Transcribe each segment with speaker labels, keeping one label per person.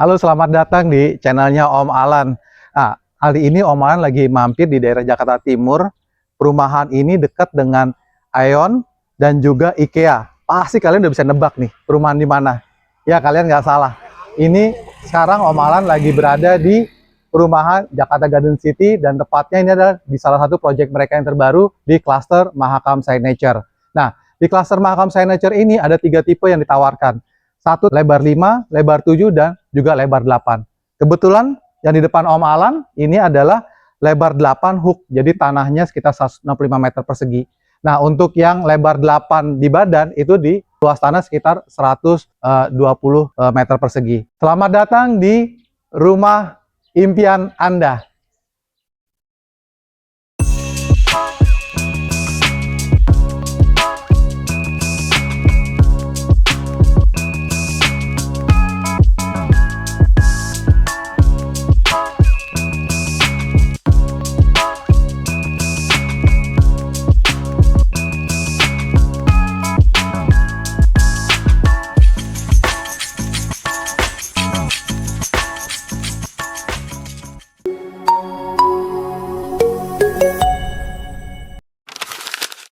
Speaker 1: Halo, selamat datang di channelnya Om Alan. Nah, kali ini Om Alan lagi mampir di daerah Jakarta Timur. Perumahan ini dekat dengan Aeon dan juga IKEA. Pasti kalian udah bisa nebak nih, perumahan di mana. Ya, kalian nggak salah. Ini sekarang Om Alan lagi berada di perumahan Jakarta Garden City dan tepatnya ini adalah di salah satu proyek mereka yang terbaru di klaster Mahakam Signature. Nah, di klaster Mahakam Signature ini ada 3 tipe yang ditawarkan. Satu lebar 5, lebar 7, dan juga lebar 8. Kebetulan yang di depan Om Alan ini adalah lebar 8 hook, jadi tanahnya sekitar 165 meter persegi. Nah, untuk yang lebar 8 di badan itu di luas tanah sekitar 120 meter persegi. Selamat datang di rumah impian Anda.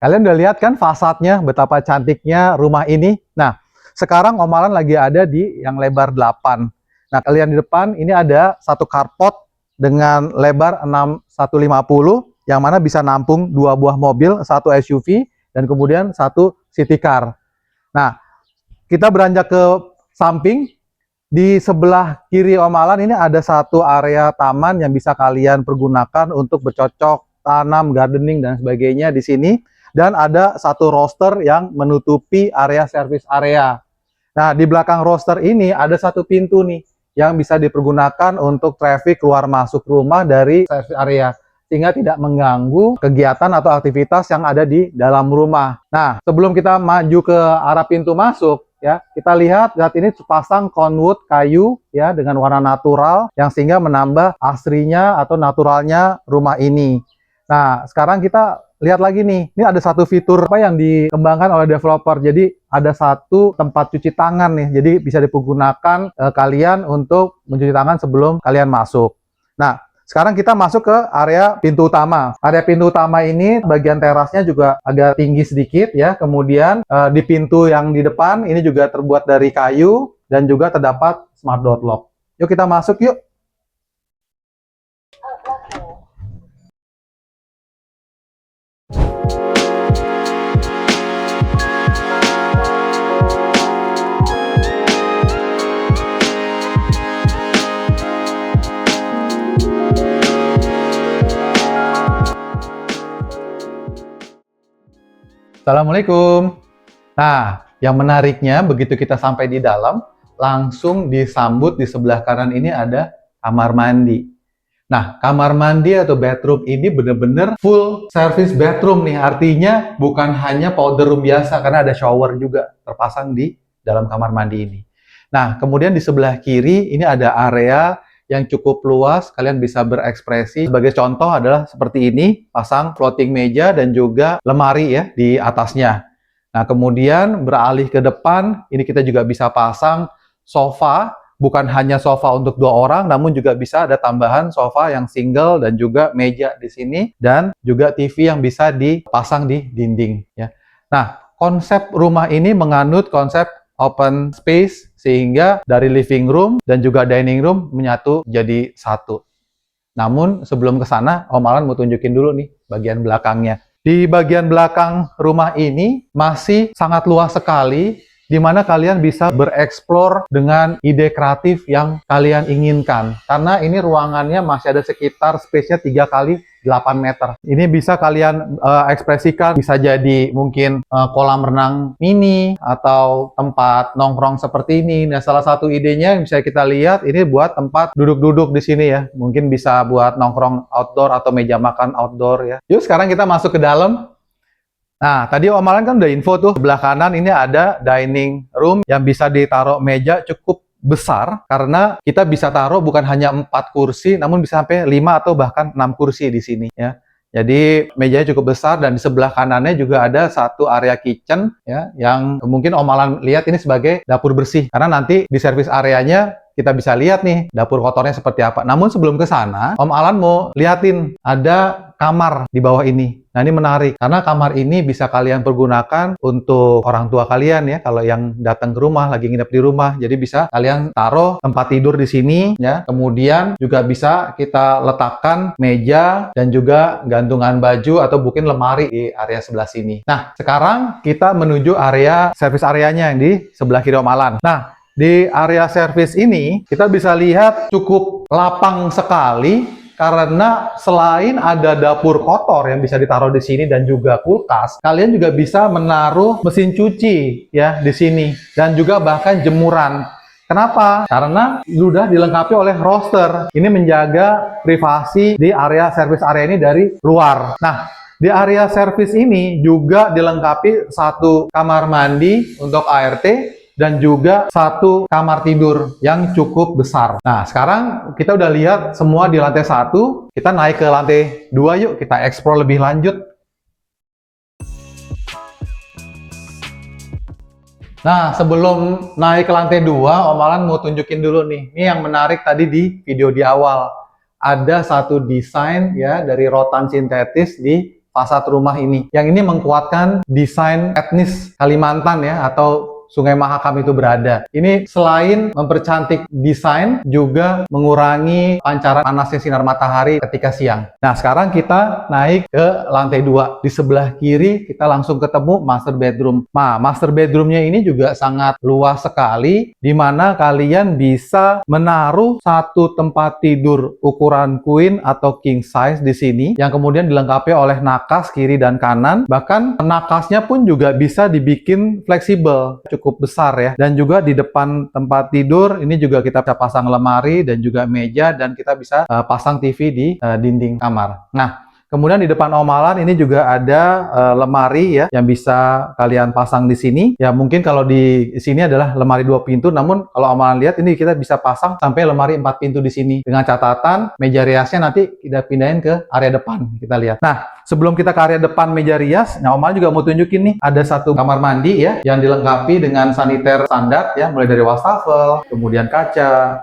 Speaker 1: Kalian udah lihat kan fasadnya, betapa cantiknya rumah ini. Nah, sekarang Om Alan lagi ada di yang lebar 8. Nah, kalian di depan ini ada satu carport dengan lebar 6150 yang mana bisa nampung 2 buah mobil, 1 SUV, dan kemudian 1 city car. Nah, kita beranjak ke samping. Di sebelah kiri Om Alan ini ada satu area taman yang bisa kalian pergunakan untuk bercocok tanam, gardening, dan sebagainya di sini. Dan ada satu roster yang menutupi area service area. Nah, di belakang roster ini ada satu pintu nih yang bisa dipergunakan untuk traffic keluar masuk rumah dari service area, sehingga tidak mengganggu kegiatan atau aktivitas yang ada di dalam rumah. Nah, sebelum kita maju ke arah pintu masuk, ya, kita lihat saat ini sepasang conwood kayu ya dengan warna natural yang sehingga menambah asrinya atau naturalnya rumah ini. Nah, sekarang kita lihat lagi nih, ini ada satu fitur apa yang dikembangkan oleh developer. Jadi ada satu tempat cuci tangan nih, jadi bisa dipergunakan kalian untuk mencuci tangan sebelum kalian masuk. Nah, sekarang kita masuk ke area pintu utama. Area pintu utama ini bagian terasnya juga agak tinggi sedikit ya. Kemudian di pintu yang di depan ini juga terbuat dari kayu dan juga terdapat smart door lock. Yuk kita masuk yuk. Assalamualaikum. Nah, yang menariknya begitu kita sampai di dalam, langsung disambut di sebelah kanan ini ada kamar mandi. Nah, kamar mandi atau bedroom ini benar-benar full service bedroom nih. Artinya bukan hanya powder room biasa, karena ada shower juga terpasang di dalam kamar mandi ini. Nah, kemudian di sebelah kiri ini ada area yang cukup luas, kalian bisa berekspresi. Sebagai contoh adalah seperti ini, pasang floating meja dan juga lemari ya di atasnya. Nah, kemudian beralih ke depan, ini kita juga bisa pasang sofa, bukan hanya sofa untuk 2 orang, namun juga bisa ada tambahan sofa yang single dan juga meja di sini, dan juga TV yang bisa dipasang di dinding ya. Nah, konsep rumah ini menganut konsep open space, sehingga dari living room dan juga dining room menyatu jadi satu. Namun sebelum ke sana, Om Alan mau tunjukin dulu nih bagian belakangnya. Di bagian belakang rumah ini masih sangat luas sekali, di mana kalian bisa bereksplor dengan ide kreatif yang kalian inginkan. Karena ini ruangannya masih ada sekitar space-nya 3 kali 8 meter. Ini bisa kalian ekspresikan, bisa jadi mungkin kolam renang mini atau tempat nongkrong seperti ini. Nah, salah satu idenya yang bisa kita lihat ini buat tempat duduk-duduk di sini ya. Mungkin bisa buat nongkrong outdoor atau meja makan outdoor ya. Yuk sekarang kita masuk ke dalam. Nah, tadi Om Alan kan udah info tuh, sebelah kanan ini ada dining room yang bisa ditaruh meja cukup besar, karena kita bisa taruh bukan hanya 4 kursi, namun bisa sampai 5 atau bahkan 6 kursi di sini ya. Jadi mejanya cukup besar, dan di sebelah kanannya juga ada satu area kitchen ya, yang mungkin Om Alan lihat ini sebagai dapur bersih, karena nanti di service areanya kita bisa lihat nih dapur kotornya seperti apa. Namun sebelum ke sana, Om Alan mau liatin ada kamar di bawah ini. Nah, ini menarik karena kamar ini bisa kalian pergunakan untuk orang tua kalian ya. Kalau yang datang ke rumah, lagi nginep di rumah, jadi bisa kalian taruh tempat tidur di sini ya. Kemudian juga bisa kita letakkan meja dan juga gantungan baju atau mungkin lemari di area sebelah sini. Nah, sekarang kita menuju area service areanya yang di sebelah kiri Om Alan. Nah, di area service ini kita bisa lihat cukup lapang sekali karena selain ada dapur kotor yang bisa ditaruh di sini dan juga kulkas, kalian juga bisa menaruh mesin cuci ya di sini dan juga bahkan jemuran. Kenapa? Karena sudah dilengkapi oleh roster. Ini menjaga privasi di area service area ini dari luar. Nah, di area service ini juga dilengkapi satu kamar mandi untuk ART dan juga satu kamar tidur yang cukup besar. Nah, sekarang kita udah lihat semua di lantai 1, kita naik ke lantai 2 yuk, kita explore lebih lanjut. Nah, sebelum naik ke lantai 2, Om Alan mau tunjukin dulu nih. Ini yang menarik tadi di video di awal. Ada satu desain ya dari rotan sintetis di fasad rumah ini. Yang ini mengkuatkan desain etnis Kalimantan ya, atau Sungai Mahakam itu berada. Ini selain mempercantik desain, juga mengurangi pancaran panasnya sinar matahari ketika siang. Nah, sekarang kita naik ke lantai 2. Di sebelah kiri kita langsung ketemu master bedroom. Nah, master bedroomnya ini juga sangat luas sekali, di mana kalian bisa menaruh satu tempat tidur ukuran queen atau king size di sini, yang kemudian dilengkapi oleh nakas kiri dan kanan. Bahkan nakasnya pun juga bisa dibikin fleksibel, cukup besar ya. Dan juga di depan tempat tidur ini juga kita bisa pasang lemari dan juga meja, dan kita bisa pasang TV di dinding kamar. Nah, kemudian di depan Om Alan ini juga ada lemari ya yang bisa kalian pasang di sini. Ya mungkin kalau di sini adalah lemari 2 pintu, namun kalau Om Alan lihat ini kita bisa pasang sampai lemari 4 pintu di sini. Dengan catatan meja riasnya nanti kita pindahin ke area depan. Kita lihat. Nah, sebelum kita ke area depan meja rias, nah Om Alan juga mau tunjukin nih ada satu kamar mandi ya yang dilengkapi dengan saniter standar ya, mulai dari wastafel, kemudian kaca,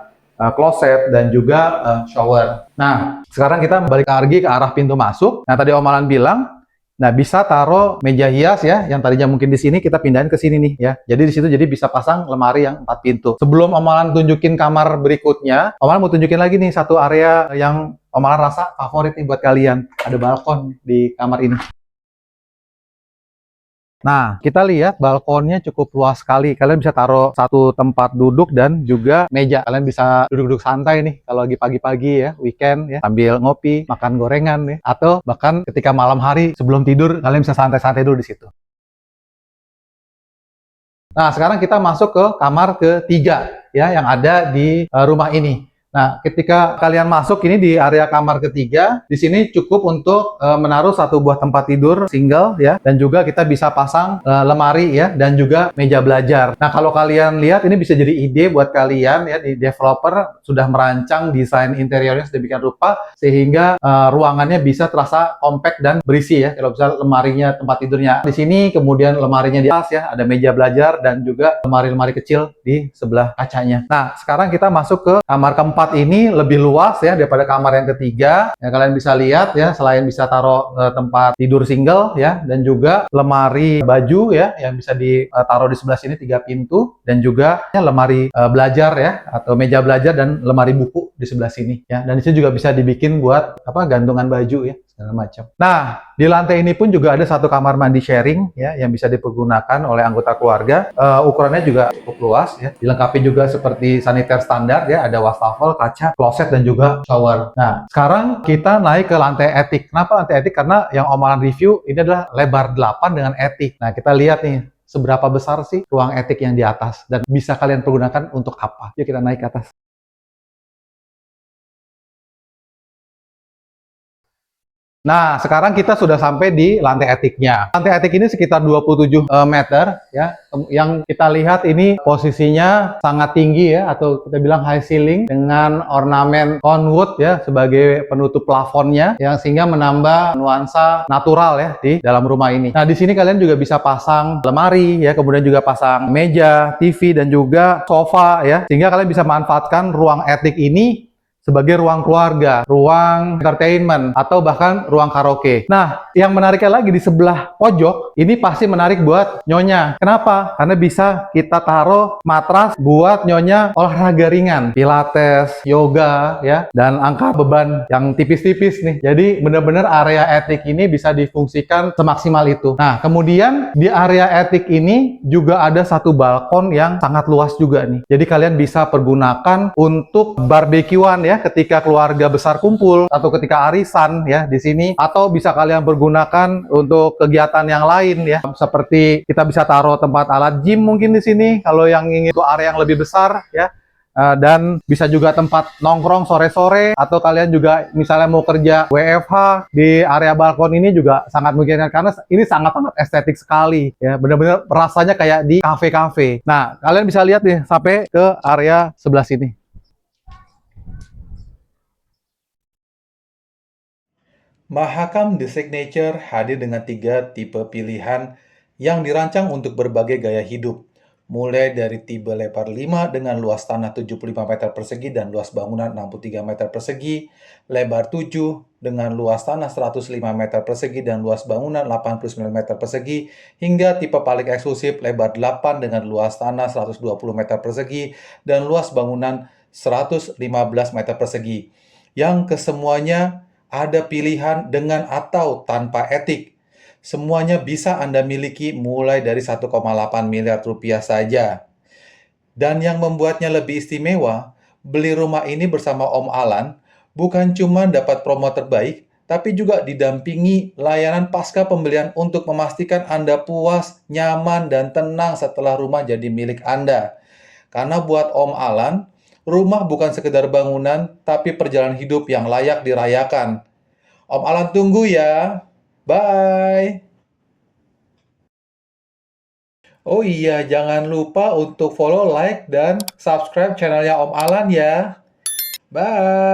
Speaker 1: kloset, dan juga shower. Nah, sekarang kita balik lagi ke arah pintu masuk. Nah, tadi Om Alan bilang, nah bisa taruh meja hias ya, yang tadinya mungkin di sini kita pindahin ke sini nih ya. Jadi di situ jadi bisa pasang lemari yang 4 pintu. Sebelum Om Alan tunjukin kamar berikutnya, Om Alan mau tunjukin lagi nih satu area yang Om Alan rasa favorit nih buat kalian. Ada balkon di kamar ini. Nah, kita lihat balkonnya cukup luas sekali. Kalian bisa taruh satu tempat duduk dan juga meja. Kalian bisa duduk-duduk santai nih kalau lagi pagi-pagi ya, weekend ya, sambil ngopi, makan gorengan ya, atau bahkan ketika malam hari sebelum tidur kalian bisa santai-santai dulu di situ. Nah, sekarang kita masuk ke kamar ketiga ya yang ada di rumah ini. Nah, ketika kalian masuk ini di area kamar ketiga, di sini cukup untuk menaruh satu buah tempat tidur single ya, dan juga kita bisa pasang lemari ya, dan juga meja belajar. Nah, kalau kalian lihat ini bisa jadi ide buat kalian ya, di developer sudah merancang desain interiornya sedemikian rupa sehingga ruangannya bisa terasa compact dan berisi ya. Kalau misalnya lemarinya, tempat tidurnya di sini, kemudian lemarinya di atas ya, ada meja belajar dan juga lemari-lemari kecil di sebelah kacanya. Nah, sekarang kita masuk ke kamar keempat. Ini lebih luas ya daripada kamar yang ketiga. Ya, kalian bisa lihat ya, selain bisa taruh tempat tidur single ya, dan juga lemari baju ya yang bisa ditaruh di sebelah sini 3 pintu, dan juga ya, lemari belajar ya, atau meja belajar dan lemari buku di sebelah sini ya. Dan di sini juga bisa dibikin buat apa, gantungan baju ya, segala macam. Nah, di lantai ini pun juga ada satu kamar mandi sharing ya yang bisa dipergunakan oleh anggota keluarga. Ukurannya juga cukup luas ya. Dilengkapi juga seperti saniter standar ya, ada wastafel, kaca, kloset, dan juga shower. Nah, sekarang kita naik ke lantai etik. Kenapa lantai etik? Karena yang Om Alan review ini adalah lebar 8 dengan etik. Nah, kita lihat nih seberapa besar sih ruang etik yang di atas dan bisa kalian pergunakan untuk apa. Yuk kita naik ke atas. Nah, sekarang kita sudah sampai di lantai etiknya. Lantai etik ini sekitar 27 meter ya. Yang kita lihat ini posisinya sangat tinggi ya, atau kita bilang high ceiling dengan ornamen conwood ya sebagai penutup plafonnya, yang sehingga menambah nuansa natural ya di dalam rumah ini. Nah, di sini kalian juga bisa pasang lemari ya, kemudian juga pasang meja, TV, dan juga sofa ya, sehingga kalian bisa manfaatkan ruang etik ini sebagai ruang keluarga, ruang entertainment, atau bahkan ruang karaoke. Nah, yang menariknya lagi di sebelah pojok, ini pasti menarik buat nyonya. Kenapa? Karena bisa kita taruh matras buat nyonya olahraga ringan, pilates, yoga, ya, dan angkat beban yang tipis-tipis nih. Jadi, benar-benar area etik ini bisa difungsikan semaksimal itu. Nah, kemudian di area etik ini juga ada satu balkon yang sangat luas juga nih. Jadi, kalian bisa pergunakan untuk barbekyuan ya, ketika keluarga besar kumpul atau ketika arisan ya di sini, atau bisa kalian pergunakan untuk kegiatan yang lain ya, seperti kita bisa taruh tempat alat gym mungkin di sini kalau yang ingin itu area yang lebih besar ya. Dan bisa juga tempat nongkrong sore-sore, atau kalian juga misalnya mau kerja WFH di area balkon ini juga sangat mungkin, karena ini sangat-sangat estetik sekali ya, benar-benar rasanya kayak di kafe-kafe. Nah, kalian bisa lihat nih sampai ke area sebelah sini. Mahakam The Signature hadir dengan 3 tipe pilihan yang dirancang untuk berbagai gaya hidup. Mulai dari tipe lebar 5 dengan luas tanah 75 meter persegi dan luas bangunan 63 meter persegi, lebar 7 dengan luas tanah 105 meter persegi dan luas bangunan 89 meter persegi, hingga tipe paling eksklusif lebar 8 dengan luas tanah 120 meter persegi dan luas bangunan 115 meter persegi. Yang kesemuanya ada pilihan dengan atau tanpa etik. Semuanya bisa Anda miliki mulai dari 1,8 miliar rupiah saja. Dan yang membuatnya lebih istimewa, beli rumah ini bersama Om Alan bukan cuma dapat promo terbaik, tapi juga didampingi layanan pasca pembelian untuk memastikan Anda puas, nyaman, dan tenang setelah rumah jadi milik Anda. Karena buat Om Alan, rumah bukan sekedar bangunan, tapi perjalanan hidup yang layak dirayakan. Om Alan tunggu ya. Bye. Oh iya, jangan lupa untuk follow, like, dan subscribe channelnya Om Alan ya. Bye.